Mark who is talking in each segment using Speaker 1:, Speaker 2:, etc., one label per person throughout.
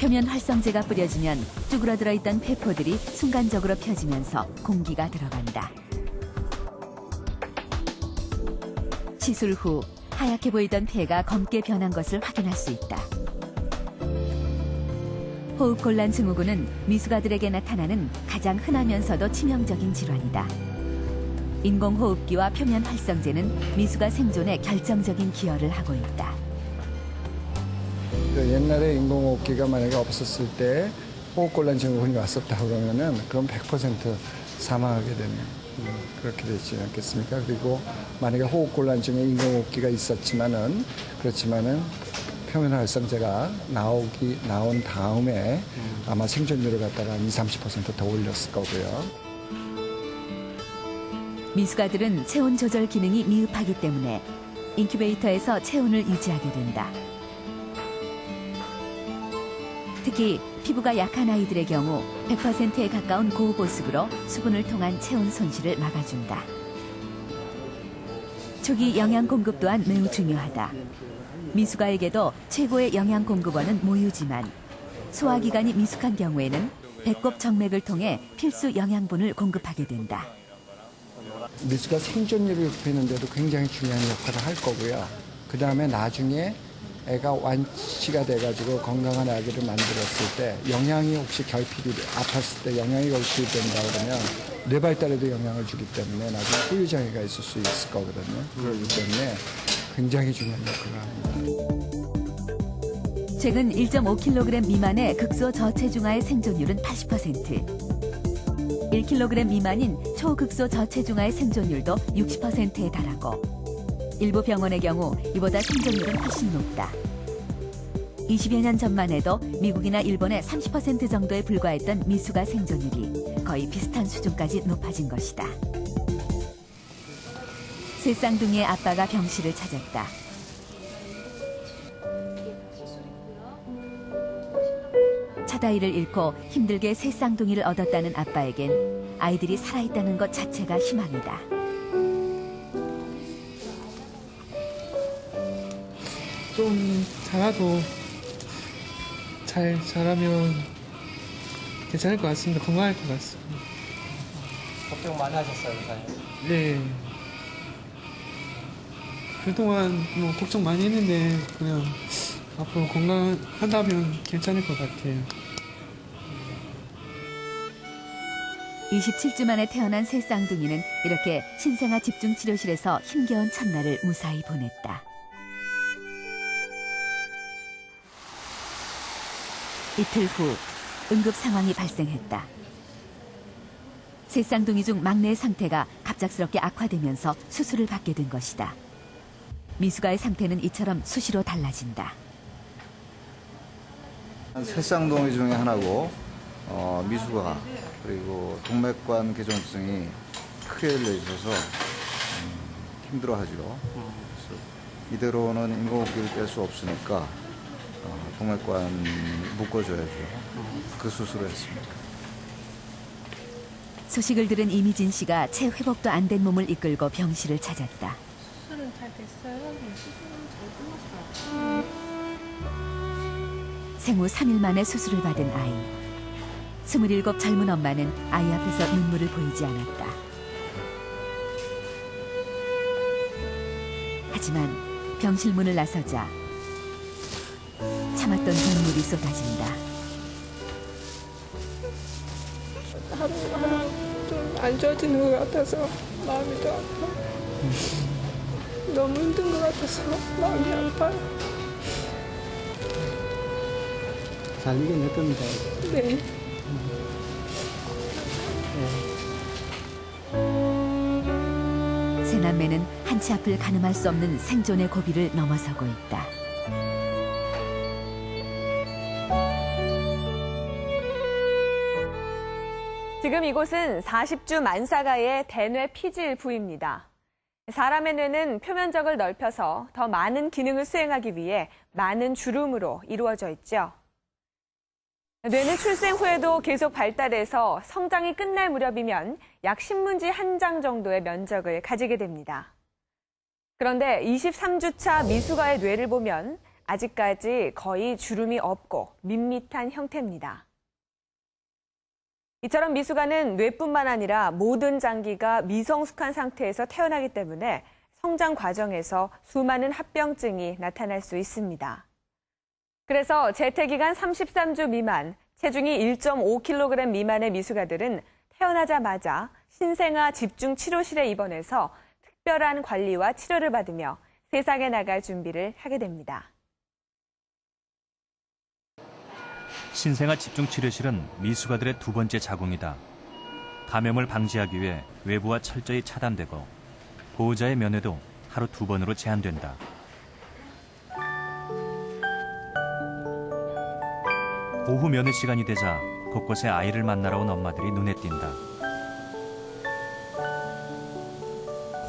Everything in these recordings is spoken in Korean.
Speaker 1: 표면 활성제가 뿌려지면 쭈그러들어 있던 폐포들이 순간적으로 펴지면서 공기가 들어간다. 시술 후 하얗게 보이던 폐가 검게 변한 것을 확인할 수 있다. 호흡곤란 증후군은 미숙아들에게 나타나는 가장 흔하면서도 치명적인 질환이다. 인공호흡기와 표면 활성제는 미숙아 생존에 결정적인 기여를 하고 있다.
Speaker 2: 옛날에 인공호흡기가 만약에 없었을 때 호흡곤란 증후군이 왔었다 그러면은 그럼 100% 사망하게 되는 그렇게 되지 않겠습니까? 그리고 만약에 호흡곤란증에 인공호흡기가 있었지만은 그렇지만은 표면 활성제가 나온 다음에 아마 생존율을 갖다가 20-30% 더 올렸을 거고요.
Speaker 1: 미숙아들은 체온 조절 기능이 미흡하기 때문에 인큐베이터에서 체온을 유지하게 된다. 특히 피부가 약한 아이들의 경우 100%에 가까운 고보습으로 수분을 통한 체온 손실을 막아준다. 초기 영양 공급 또한 매우 중요하다. 미숙아에게도 최고의 영양 공급원은 모유지만 소화기관이 미숙한 경우에는 배꼽 정맥을 통해 필수 영양분을 공급하게 된다.
Speaker 2: 미숙아 생존율을 높이는 데도 굉장히 중요한 역할을 할 거고요. 그 다음에 나중에 애가 완치가 돼가지고 건강한 아기를 만들었을 때 영양이 혹시 결핍이 아팠을 때 영양이 결핍이 된다 그러면 뇌 발달에도 영향을 주기 때문에 나중에 후유장애가 있을 수 있을 거거든요. 그렇기 때문에 굉장히 중요한 역할을 합니다.
Speaker 1: 최근 1.5kg 미만의 극소 저체중아의 생존율은 80%. 1kg 미만인 초극소 저체중아의 생존율도 60%에 달하고 일부 병원의 경우 이보다 생존율은 훨씬 높다. 20여 년 전만 해도 미국이나 일본의 30% 정도에 불과했던 미숙아 생존율이 거의 비슷한 수준까지 높아진 것이다. 새 쌍둥이의 아빠가 병실을 찾았다. 차다이를 잃고 힘들게 새 쌍둥이를 얻었다는 아빠에겐 아이들이 살아있다는 것 자체가 희망이다.
Speaker 3: 좀 자라도 잘 자라면 괜찮을 것 같습니다. 건강할 것 같습니다.
Speaker 4: 걱정 많이 하셨어요, 사장님?
Speaker 3: 네. 그동안 뭐 걱정 많이 했는데 그냥 앞으로 건강하다면 괜찮을 것 같아요.
Speaker 1: 27주 만에 태어난 새 쌍둥이는 이렇게 신생아 집중치료실에서 힘겨운 첫날을 무사히 보냈다. 이틀 후 응급 상황이 발생했다. 새 쌍둥이 중 막내의 상태가 갑작스럽게 악화되면서 수술을 받게 된 것이다. 미숙아의 상태는 이처럼 수시로 달라진다.
Speaker 5: 새 쌍둥이 중에 하나고 미숙아 그리고 동맥관 개종증이 크게 열려 있어서 힘들어하죠. 그래서 이대로는 인공호흡기를 뺄 수 없으니까 동맥관 묶어줘야죠. 그 수술을 했습니다.
Speaker 1: 소식을 들은 이미진 씨가 채 회복도 안 된 몸을 이끌고 병실을 찾았다.
Speaker 6: 수술은 잘 됐어요? 수술은 잘 끝났어요.
Speaker 1: 생후 3일 만에 수술을 받은 아이. 27 젊은 엄마는 아이 앞에서 눈물을 보이지 않았다. 하지만 병실 문을 나서자 참았던 눈물이 쏟아진다.
Speaker 6: 하루하루 좀 안 좋아지는 것 같아서 마음이 더 아파. 너무 힘든 것 같아서 마음이 아파요.
Speaker 4: 잘 이겨낼 겁니다.
Speaker 6: 네.
Speaker 1: 새 남매는 한치 앞을 가늠할 수 없는 생존의 고비를 넘어서고 있다.
Speaker 7: 지금 이곳은 40주 만사가의 대뇌 피질 부위입니다. 사람의 뇌는 표면적을 넓혀서 더 많은 기능을 수행하기 위해 많은 주름으로 이루어져 있죠. 뇌는 출생 후에도 계속 발달해서 성장이 끝날 무렵이면 약 신문지 한 장 정도의 면적을 가지게 됩니다. 그런데 23주차 미숙아의 뇌를 보면 아직까지 거의 주름이 없고 밋밋한 형태입니다. 이처럼 미숙아는 뇌뿐만 아니라 모든 장기가 미성숙한 상태에서 태어나기 때문에 성장 과정에서 수많은 합병증이 나타날 수 있습니다. 그래서 재태기간 33주 미만, 체중이 1.5kg 미만의 미숙아들은 태어나자마자 신생아 집중치료실에 입원해서 특별한 관리와 치료를 받으며 세상에 나갈 준비를 하게 됩니다.
Speaker 8: 신생아 집중치료실은 미숙아들의 두 번째 자궁이다. 감염을 방지하기 위해 외부와 철저히 차단되고 보호자의 면회도 하루 2번으로 제한된다. 오후 면회 시간이 되자 곳곳에 아이를 만나러 온 엄마들이 눈에 띈다.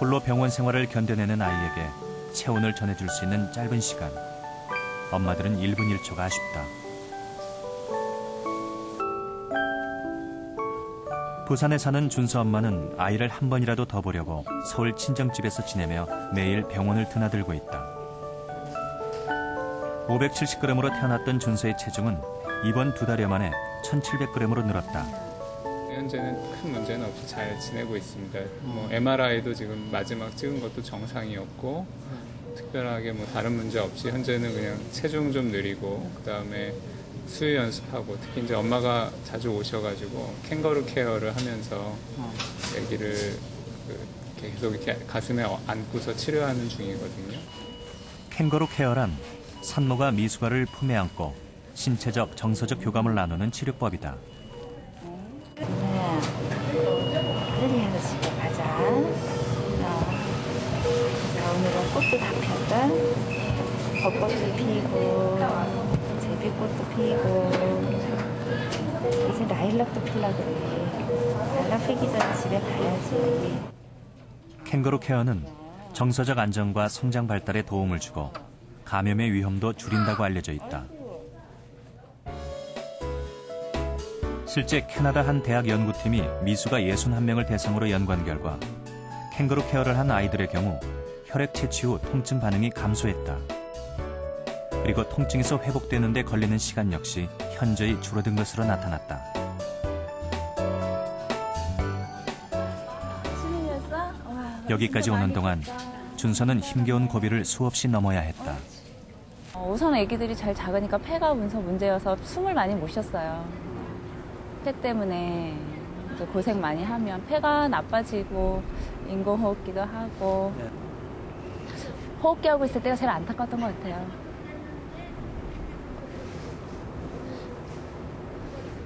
Speaker 8: 홀로 병원 생활을 견뎌내는 아이에게 체온을 전해줄 수 있는 짧은 시간. 엄마들은 1분 1초가 아쉽다. 부산에 사는 준서 엄마는 아이를 한 번이라도 더 보려고 서울 친정집에서 지내며 매일 병원을 드나들고 있다. 570g으로 태어났던 준서의 체중은 이번 2달여 만에 1700g으로 늘었다.
Speaker 9: 현재는 큰 문제는 없이 잘 지내고 있습니다. MRI도 지금 마지막 찍은 것도 정상이었고 특별하게 다른 문제 없이 현재는 그냥 체중 좀 느리고 그다음에 수유 연습하고 특히 이제 엄마가 자주 오셔가지고 캥거루 케어를 하면서 아기를 계속 이렇게 가슴에 안고서 치료하는 중이거든요.
Speaker 8: 캥거루 케어란 산모가 미숙아를 품에 안고 신체적, 정서적 교감을 나누는 치료법이다.
Speaker 10: 그래서 집에 가자. 자, 오늘은 꽃도 다 폈다. 벚꽃도 피고, 제비꽃도 피고, 이제 라일락도 피려고 그래. 라일락 피기 전에 집에 가야지.
Speaker 8: 캥거루 케어는 정서적 안정과 성장 발달에 도움을 주고 감염의 위험도 줄인다고 알려져 있다. 실제 캐나다 한 대학 연구팀이 미숙아 61명을 대상으로 연구한 결과 캥거루 케어를 한 아이들의 경우 혈액 채취 후 통증 반응이 감소했다. 그리고 통증에서 회복되는 데 걸리는 시간 역시 현저히 줄어든 것으로 나타났다. 여기까지 오는 동안 준서는 힘겨운 고비를 수없이 넘어야 했다.
Speaker 11: 우선 아기들이 잘 작으니까 폐가 문제여서 숨을 많이 못 쉬었어요. 폐 때문에 이제 고생 많이 하면 폐가 나빠지고 인공호흡기도 하고 호흡기 하고 있을 때가 제일 안타까웠던 것 같아요.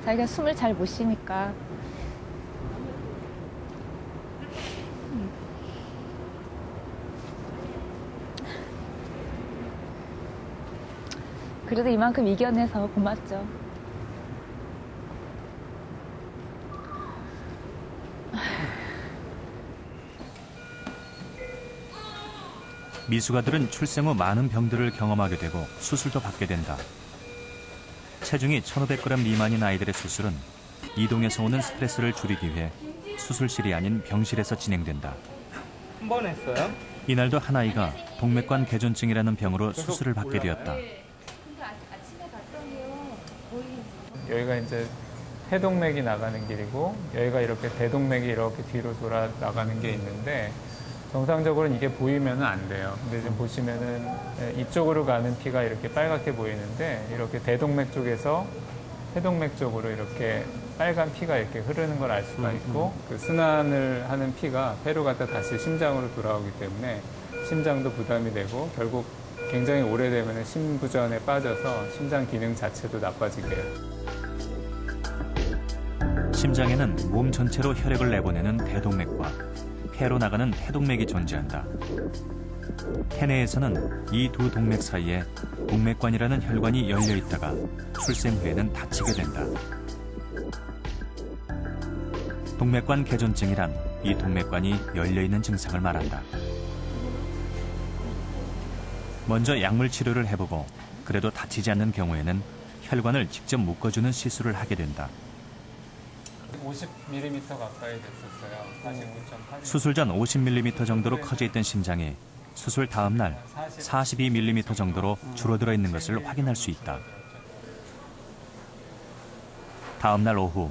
Speaker 11: 자기가 숨을 잘 못 쉬니까. 그래도 이만큼 이겨내서 고맙죠.
Speaker 8: 미숙아들은 출생 후 많은 병들을 경험하게 되고 수술도 받게 된다. 체중이 1500g 미만인 아이들의 수술은 이동에서 오는 스트레스를 줄이기 위해 수술실이 아닌 병실에서 진행된다.
Speaker 4: 한 번 했어요?
Speaker 8: 이날도 한 아이가 동맥관 개존증이라는 병으로 수술을 받게 되었다.
Speaker 9: 여기가 이제 해동맥이 나가는 길이고 여기가 이렇게 대동맥이 이렇게 뒤로 돌아 나가는 게 있는데 정상적으로는 이게 보이면 안 돼요. 근데 지금 보시면은 이쪽으로 가는 피가 이렇게 빨갛게 보이는데 이렇게 대동맥 쪽에서 해동맥 쪽으로 이렇게 빨간 피가 이렇게 흐르는 걸 알 수가 있고 그 순환을 하는 피가 폐로 갔다 다시 심장으로 돌아오기 때문에 심장도 부담이 되고 결국 굉장히 오래되면 심부전에 빠져서 심장 기능 자체도 나빠지게 돼요.
Speaker 8: 심장에는 몸 전체로 혈액을 내보내는 대동맥과 폐로 나가는 해동맥이 존재한다. 폐내에서는 이 두 동맥 사이에 동맥관이라는 혈관이 열려 있다가 출생 후에는 닫히게 된다. 동맥관 개존증이란 이 동맥관이 열려 있는 증상을 말한다. 먼저 약물 치료를 해보고 그래도 다치지 않는 경우에는 혈관을 직접 묶어주는 시술을 하게 된다.
Speaker 9: 50mm 가까이 됐었어요. 49.8mm.
Speaker 8: 수술 전 50mm 정도로 커져 있던 심장이 수술 다음 날 42mm 정도로 줄어들어 있는 것을 확인할 수 있다. 다음 날 오후